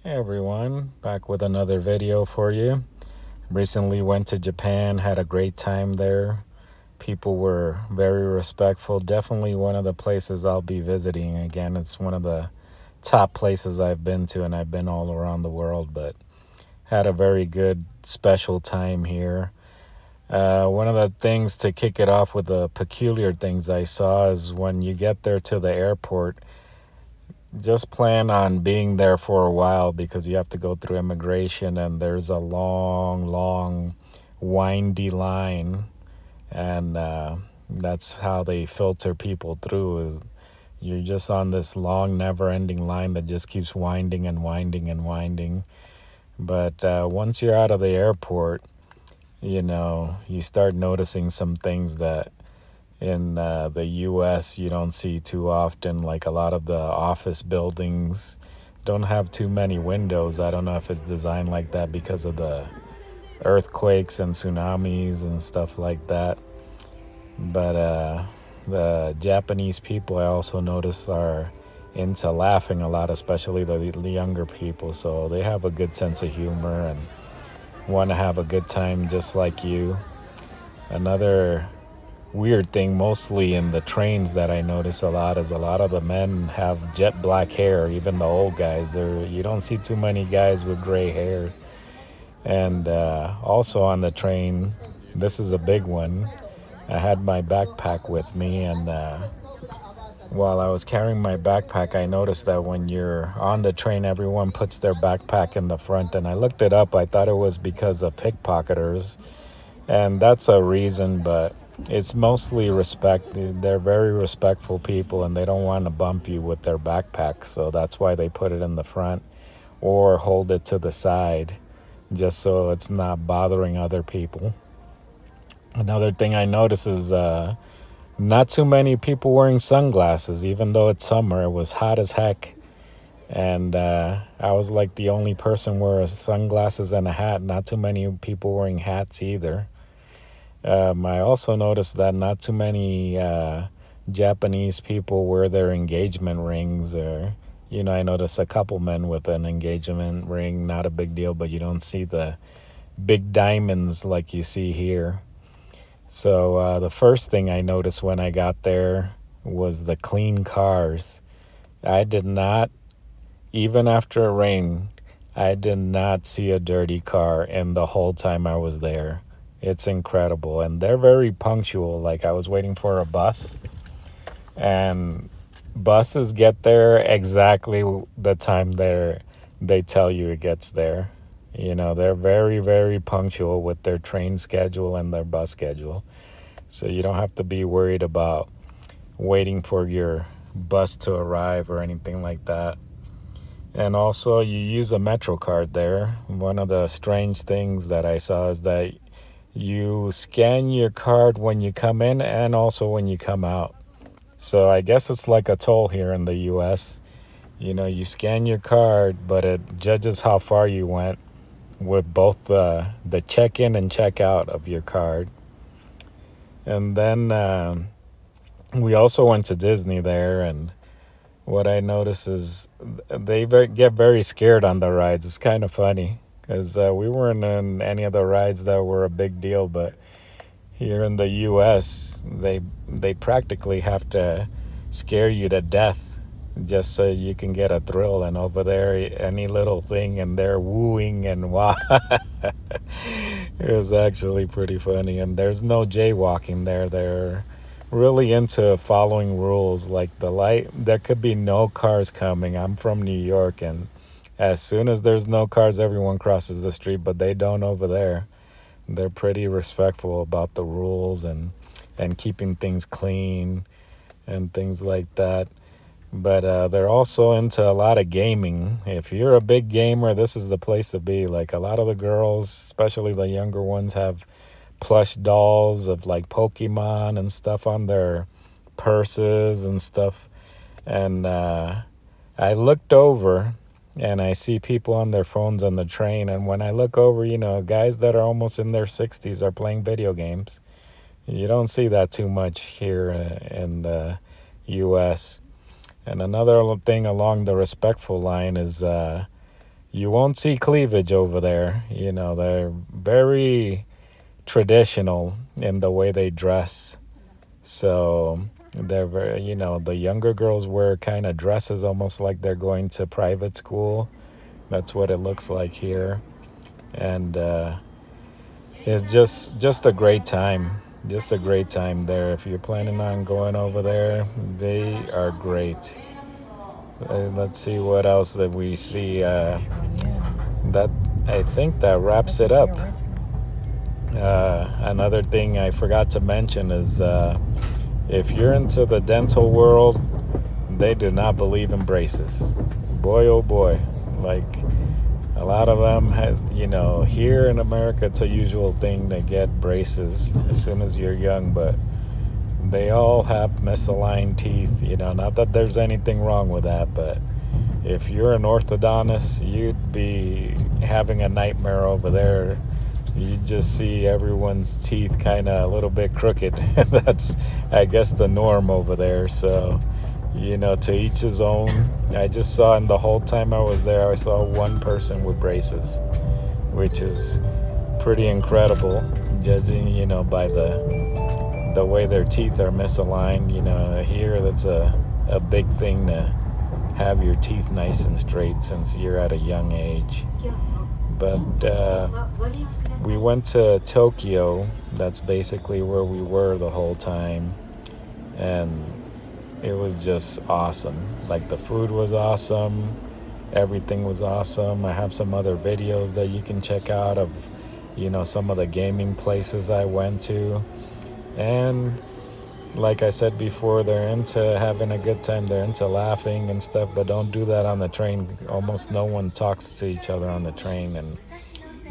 Hey everyone, back with another video for you. Recently went to Japan, had a great time there. People were very respectful. Definitely one of the places I'll be visiting again. It's one of the top places I've been to, and I've been all around the world, but had a very good, special time here. One of the things to kick it off with the peculiar things I saw is when you get there to the airport, just plan on being there for a while because you have to go through immigration and there's a long, windy line. And that's how they filter people through. You're just on this long, never-ending line that just keeps winding and winding and winding. But once you're out of the airport, you start noticing some things that in the US you don't see too often. Like a lot of the office buildings don't have too many windows. I don't know if it's designed like that because of the earthquakes and tsunamis and stuff like that. But the Japanese people, I also notice, are into laughing a lot, especially the younger people. So they have a good sense of humor and want to have a good time just like you. Another weird thing, mostly in the trains, that I notice a lot is a lot of the men have jet black hair. Even the old guys, you don't see too many guys with gray hair. And also on the train, this is a big one. I had my backpack with me, and while I was carrying my backpack, I noticed that when you're on the train, everyone puts their backpack in the front. And I looked it up. I thought it was because of pickpocketers, and that's a reason, but it's mostly respect. They're very respectful people, and they don't want to bump you with their backpack, so that's why they put it in the front or hold it to the side, just so it's not bothering other people. Another thing I noticed is not too many people wearing sunglasses, even though it's summer. It was hot as heck, and I was like the only person wearing sunglasses and a hat. Not too many people wearing hats either. I also noticed that not too many Japanese people wear their engagement rings. Or, I noticed a couple men with an engagement ring, not a big deal, but you don't see the big diamonds like you see here. So the first thing I noticed when I got there was the clean cars. I did not, even after it rained, I did not see a dirty car in the whole time I was there. It's incredible. And they're very punctual. Like, I was waiting for a bus, and buses get there exactly the time they tell you it gets there. They're very, very punctual with their train schedule and their bus schedule. So you don't have to be worried about waiting for your bus to arrive or anything like that. And also, you use a Metro card there. One of the strange things that I saw is that you scan your card when you come in and also when you come out. So I guess it's like a toll here in the US. You scan your card, but it judges how far you went with both the check-in and check-out of your card. And then we also went to Disney there, and what I noticed is they get very scared on the rides. It's kind of funny because we weren't in any of the rides that were a big deal, but here in the U.S., they practically have to scare you to death just so you can get a thrill. And over there, any little thing, and they're wooing and wow. It was actually pretty funny. And there's no jaywalking there. They're really into following rules. Like the light, there could be no cars coming. I'm from New York, and as soon as there's no cars, everyone crosses the street, but they don't over there. They're pretty respectful about the rules and keeping things clean and things like that. But they're also into a lot of gaming. If you're a big gamer, this is the place to be. Like, a lot of the girls, especially the younger ones, have plush dolls of like Pokemon and stuff on their purses and stuff. And I looked over, and I see people on their phones on the train. And when I look over, guys that are almost in their 60s are playing video games. You don't see that too much here in the U.S. And another thing along the respectful line is you won't see cleavage over there. You know, they're very traditional in the way they dress. So they're very, you know, the younger girls wear kind of dresses almost like they're going to private school. That's what it looks like here. And it's just a great time. Just a great time there. If you're planning on going over there, they are great. Let's see what else that we see. That I think that wraps it up. Another thing I forgot to mention is if you're into the dental world, they do not believe in braces. Boy, oh boy. Like, a lot of them have, you know, here in America, it's a usual thing to get braces as soon as you're young, but they all have misaligned teeth. You know, not that there's anything wrong with that, but if you're an orthodontist, you'd be having a nightmare over there. You just see everyone's teeth kind of a little bit crooked. That's, I guess, the norm over there. So, you know, to each his own. I just saw, in the whole time I was there, I saw one person with braces, which is pretty incredible, judging, you know, by the way their teeth are misaligned. You know, here that's a big thing to have your teeth nice and straight since you're at a young age. But we went to Tokyo. That's basically where we were the whole time. And it was just awesome. Like, the food was awesome. Everything was awesome. I have some other videos that you can check out of, you know, some of the gaming places I went to. And like I said before, they're into having a good time. They're into laughing and stuff, but don't do that on the train. Almost no one talks to each other on the train, and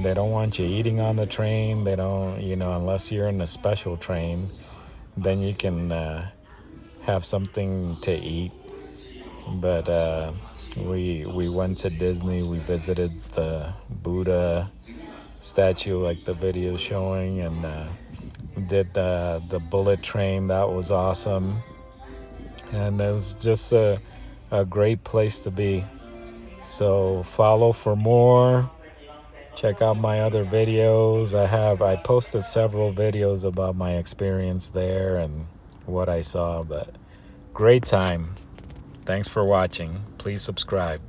they don't want you eating on the train. They don't, you know, unless you're in a special train, then you can have something to eat. But we went to Disney. We visited the Buddha statue, like the video showing, and did the bullet train. That was awesome, and it was just a great place to be. So follow for more. Check out my other videos. I posted several videos about my experience there and what I saw, but great time. Thanks for watching. Please subscribe.